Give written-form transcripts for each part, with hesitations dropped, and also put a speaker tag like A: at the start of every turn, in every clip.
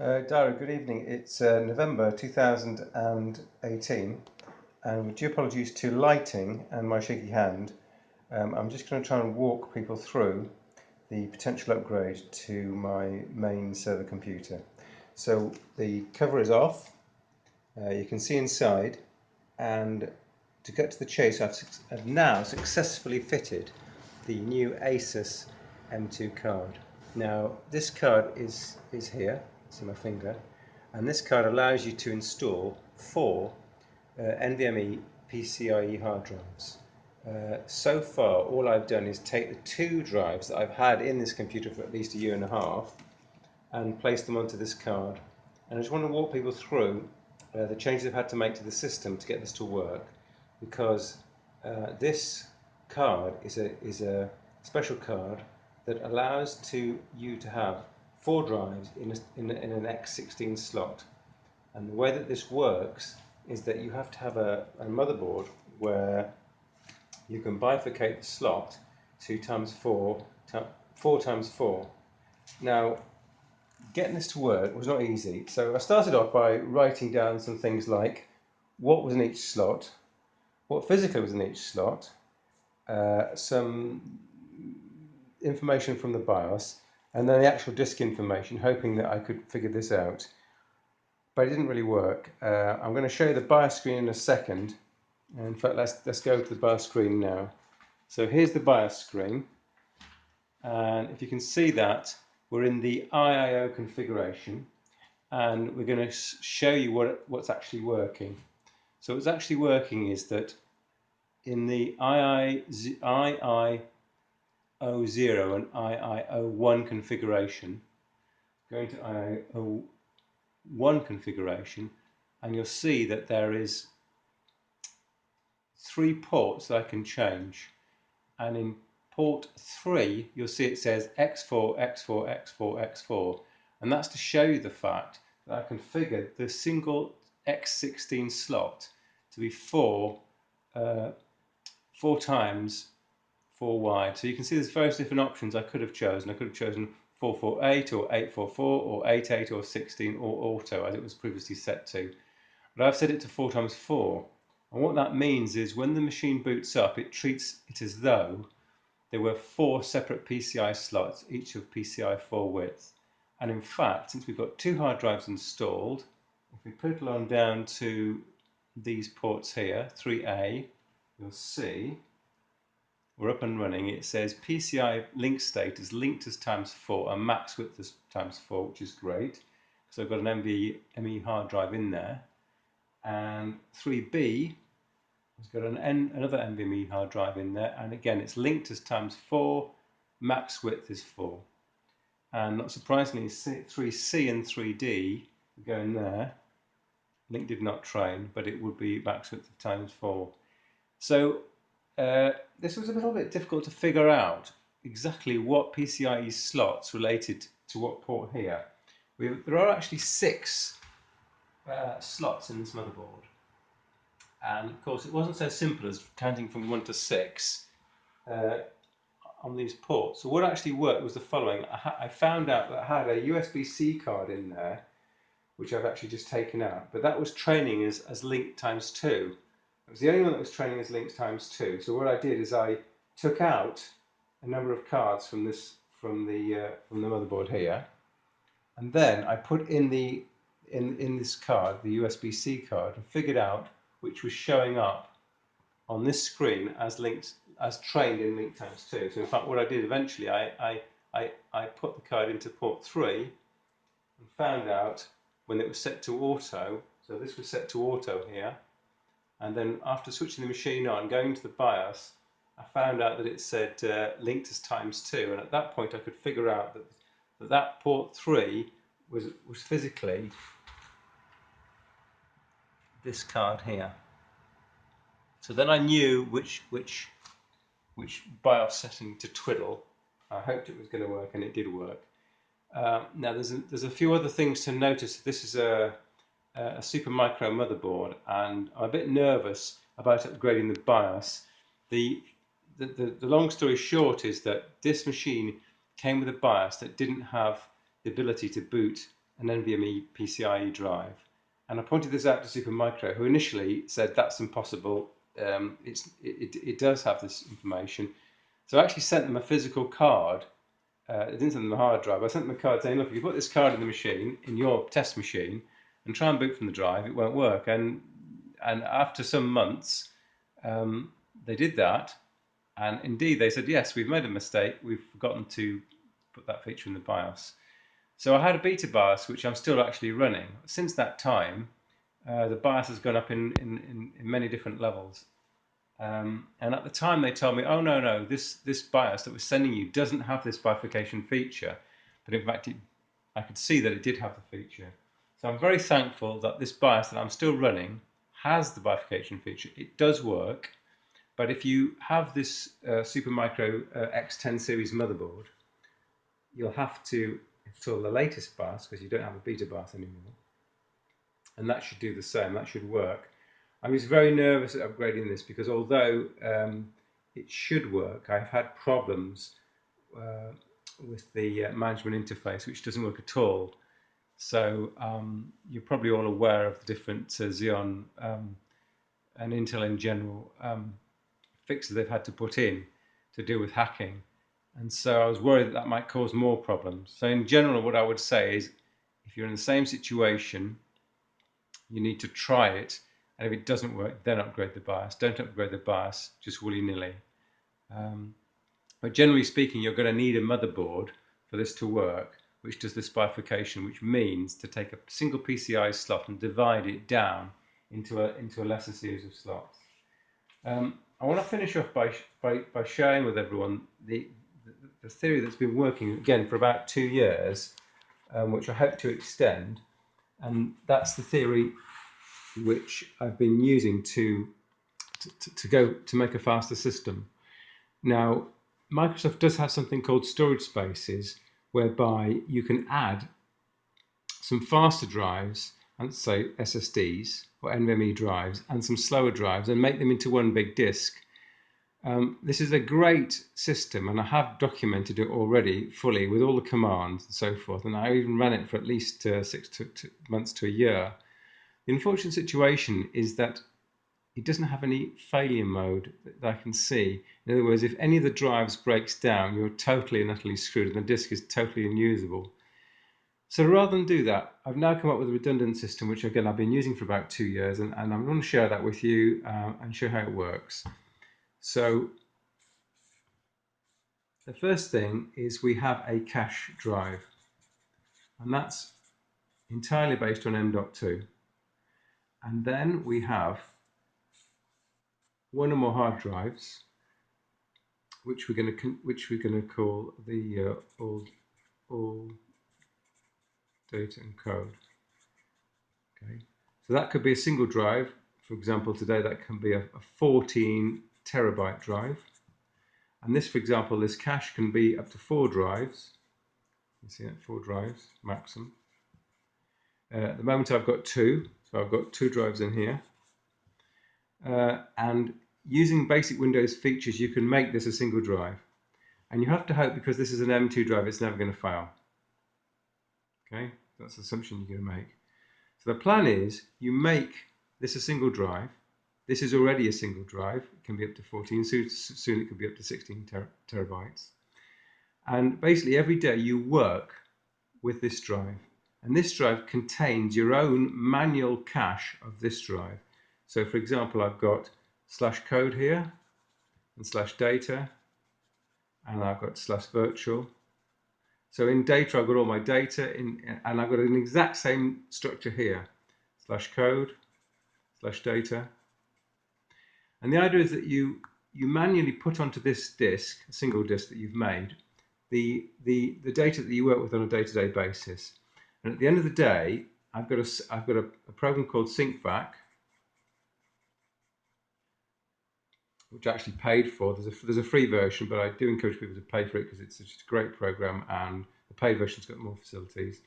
A: Dara, good evening. It's November 2018, and with due apologies to lighting and my shaky hand, I'm just going to try and walk people through the potential upgrade to my main server computer. So the cover is off, you can see inside, and to get to the chase, I've now successfully fitted the new ASUS M2 card. Now this card is here. See my finger, and this card allows you to install 4 NVMe PCIe hard drives. So far all I've done is take the 2 drives that I've had in this computer for at least a year and a half and place them onto this card, and I just want to walk people through the changes I've had to make to the system to get this to work, because this card is a special card that allows you to have 4 drives in an X16 slot. And the way that this works is that you have to have a motherboard where you can bifurcate the slot 2 times 4, 4 times 4. Now, getting this to work was not easy, so I started off by writing down some things like what was in each slot, what physically was in each slot, some information from the BIOS, and then the actual disk information, hoping that I could figure this out. But it didn't really work. I'm going to show you the BIOS screen in a second. In fact, let's go to the BIOS screen now. So here's the BIOS screen, and if you can see that, we're in the IIO configuration, and we're going to show you what's actually working. So what's actually working is that in the IIO0 and IIO1 configuration, going to IIO1 configuration, and you'll see that there is 3 ports that I can change, and in port 3 you'll see it says X4, X4, X4, X4, and that's to show you the fact that I configured the single X16 slot to be 4 times 4 wide. So you can see there's various different options I could have chosen. I could have chosen 448 or 844 or 88 or 16 or auto, as it was previously set to. But I've set it to 4 times 4. And what that means is when the machine boots up, it treats it as though there were 4 separate PCI slots, each of PCI 4 width. And in fact, since we've got 2 hard drives installed, if we put it on down to these ports here, 3A, you'll see we're up and running. It says PCI link state is linked as times 4 and max width as times 4, which is great because I've got an NVMe hard drive in there. And 3B has got another NVMe hard drive in there, and again it's linked as times 4, max width is 4. And not surprisingly, 3C and 3D go in there. Link did not train, but it would be max width of times 4. So this was a little bit difficult to figure out exactly what PCIe slots related to what port here. There are actually 6 slots in this motherboard, and of course it wasn't so simple as counting from 1 to 6 on these ports. So what actually worked was the following. I found out that I had a USB-C card in there, which I've actually just taken out, but that was training as link times 2. It was the only one that was training as links times 2. So what I did is I took out a number of cards from the motherboard here, and then I put in this card, the USB-C card, and figured out which was showing up on this screen as trained in link times 2. So in fact what I did eventually, I put the card into port 3 and found out when it was set to auto. So this was set to auto here. And then after switching the machine on, going to the BIOS, I found out that it said linked as times 2, and at that point I could figure out that port 3 was physically this card here. So then I knew which BIOS setting to twiddle. I hoped it was going to work, and it did work. Now there's a few other things to notice. This is a Super Micro motherboard, and I'm a bit nervous about upgrading the BIOS. The long story short is that this machine came with a BIOS that didn't have the ability to boot an NVMe PCIe drive. And I pointed this out to Supermicro, who initially said that's impossible. It does have this information. So I actually sent them a physical card. I didn't send them a hard drive. I sent them a card saying, look, if you put this card in the machine, in your test machine, and try and boot from the drive, it won't work. And after some months, they did that. And indeed, they said, yes, we've made a mistake. We've forgotten to put that feature in the BIOS. So I had a beta BIOS, which I'm still actually running. Since that time, the BIOS has gone up in many different levels. And at the time, they told me, oh, no, this BIOS that we're sending you doesn't have this bifurcation feature. But in fact, I could see that it did have the feature. So I'm very thankful that this BIOS that I'm still running has the bifurcation feature. It does work. But if you have this Supermicro X10 series motherboard, you'll have to install the latest BIOS because you don't have a beta BIOS anymore. And that should do the same, that should work. I'm just very nervous at upgrading this because although it should work, I've had problems with the management interface, which doesn't work at all. So you're probably all aware of the different Xeon and Intel in general fixes they've had to put in to deal with hacking. And so I was worried that that might cause more problems. So in general, what I would say is if you're in the same situation, you need to try it. And if it doesn't work, then upgrade the BIOS. Don't upgrade the BIOS just willy-nilly. But generally speaking, you're going to need a motherboard for this to work, which does this bifurcation, which means to take a single PCI slot and divide it down into a lesser series of slots. I want to finish off by sharing with everyone the theory that's been working again for about 2 years, which I hope to extend, and that's the theory which I've been using to make a faster system. Now, Microsoft does have something called storage spaces, whereby you can add some faster drives, and say SSDs or NVMe drives, and some slower drives, and make them into one big disk. This is a great system, and I have documented it already fully with all the commands and so forth, and I even ran it for at least 6 months to a year. The unfortunate situation is that it doesn't have any failure mode that I can see. In other words, if any of the drives breaks down, you're totally and utterly screwed, and the disk is totally unusable. So rather than do that, I've now come up with a redundant system, which again I've been using for about 2 years, and I'm going to share that with you and show how it works. So the first thing is we have a cache drive, and that's entirely based on M.2. And then we have one or more hard drives, which we're going to call the all data and code. Okay, so that could be a single drive. For example, today that can be a 14 terabyte drive. And this, for example, this cache can be up to 4 drives. You see that, 4 drives maximum. At the moment I've got 2, so I've got 2 drives in here. And using basic Windows features, you can make this a single drive. And you have to hope, because this is an M2 drive, it's never going to fail. Okay, that's the assumption you're going to make. So the plan is you make this a single drive. This is already a single drive. It can be up to 14. Soon it could be up to 16 terabytes. And basically every day you work with this drive. And this drive contains your own manual cache of this drive. So for example, I've got /code here and /data, and I've got /virtual. So in data, I've got all my data, and I've got an exact same structure here, /code, /data. And the idea is that you manually put onto this disk, a single disk that you've made, the data that you work with on a day-to-day basis. And at the end of the day, I've got a program called syncback, which I actually paid for. There's a free version, but I do encourage people to pay for it because it's just a great program, and the paid version's got more facilities.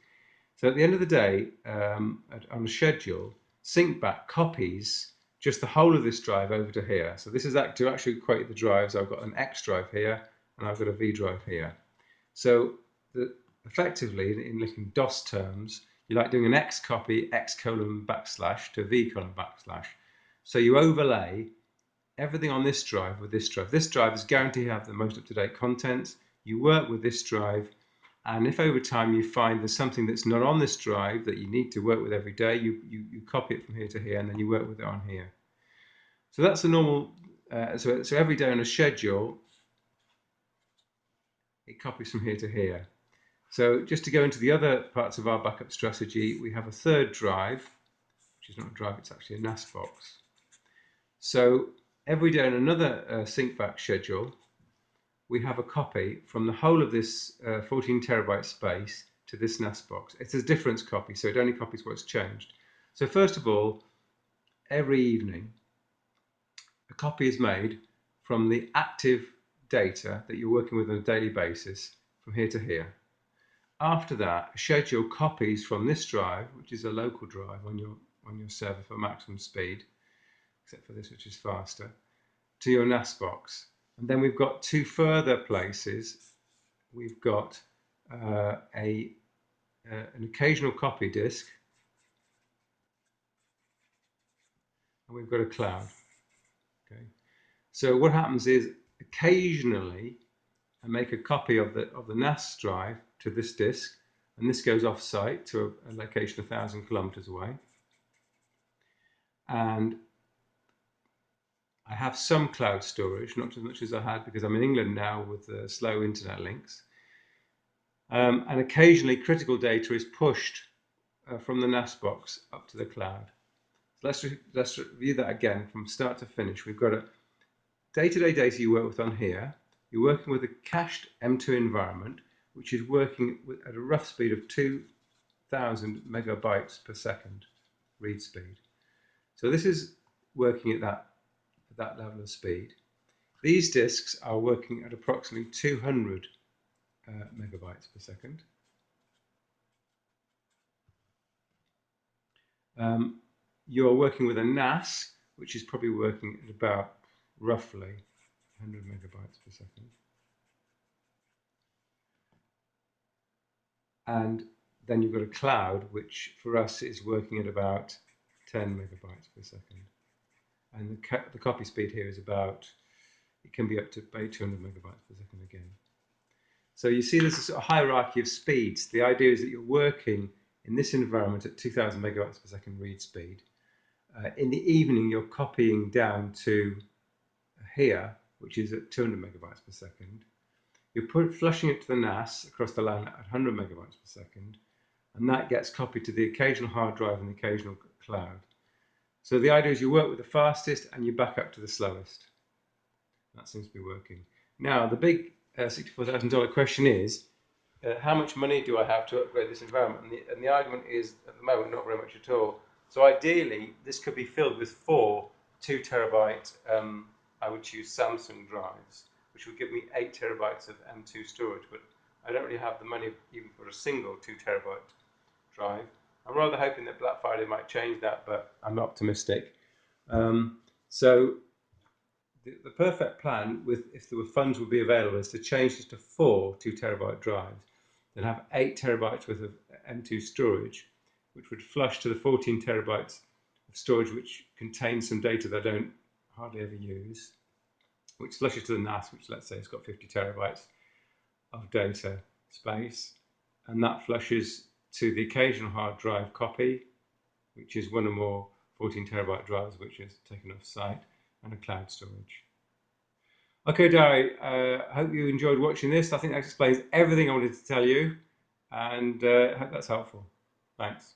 A: So at the end of the day, on a schedule, syncback copies just the whole of this drive over to here. So this is to actually equate the drives. I've got an X drive here, and I've got a V drive here. So effectively, in DOS terms, You like doing an X copy, X colon backslash to V colon backslash. So you overlay everything on this drive with this drive. This drive is guaranteed to have the most up-to-date content. You work with this drive, and if over time you find there's something that's not on this drive that you need to work with every day, you copy it from here to here, and then you work with it on here. So that's the normal, so every day on a schedule, it copies from here to here. So just to go into the other parts of our backup strategy, we have a third drive, which is not a drive, it's actually a NAS box. So every day on another sync back schedule, we have a copy from the whole of this 14 terabyte space to this NAS box. It's a difference copy, so it only copies what's changed. So first of all, every evening, a copy is made from the active data that you're working with on a daily basis from here to here. After that, a schedule copies from this drive, which is a local drive on your server for maximum speed, except for this, which is faster, to your NAS box. And then we've got two further places. We've got an occasional copy disk, and we've got a cloud. Okay. So what happens is occasionally I make a copy of the NAS drive to this disk, and this goes off site to a location 1,000 kilometers away. And I have some cloud storage, not as much as I had because I'm in England now with slow internet links. And occasionally critical data is pushed from the NAS box up to the cloud. So let's review that again from start to finish. We've got a day-to-day data you work with on here. You're working with a cached M2 environment, which is working at a rough speed of 2,000 megabytes per second read speed. So this is working at that level of speed. These disks are working at approximately 200 megabytes per second. You're working with a NAS, which is probably working at about roughly 100 megabytes per second. And then you've got a cloud, which for us is working at about 10 megabytes per second. And the copy speed here is about, it can be up to 200 megabytes per second again. So you see there's a sort of hierarchy of speeds. The idea is that you're working in this environment at 2,000 megabytes per second read speed. In the evening, you're copying down to here, which is at 200 megabytes per second. You're flushing it to the NAS across the LAN at 100 megabytes per second, and that gets copied to the occasional hard drive and the occasional cloud. So the idea is you work with the fastest and you back up to the slowest. That seems to be working. Now, the big $64,000 question is, how much money do I have to upgrade this environment? And the argument is, at the moment, not very much at all. So ideally, this could be filled with 4 2 terabyte, I would choose Samsung drives, which would give me 8 terabytes of M2 storage, but I don't really have the money even for a single 2 terabyte drive. I'm rather hoping that Black Friday might change that, but I'm optimistic. So the perfect plan, if there were funds would be available, is to change this to 4 2 terabyte drives, then have 8 terabytes worth of M2 storage, which would flush to the 14 terabytes of storage, which contains some data that I don't hardly ever use, which flushes to the NAS, which let's say it's got 50 terabytes of data space, and that flushes to the occasional hard drive copy, which is one or more 14 terabyte drives, which is taken off site, and a cloud storage. Okay, Dari, I hope you enjoyed watching this. I think that explains everything I wanted to tell you, and I hope that's helpful. Thanks.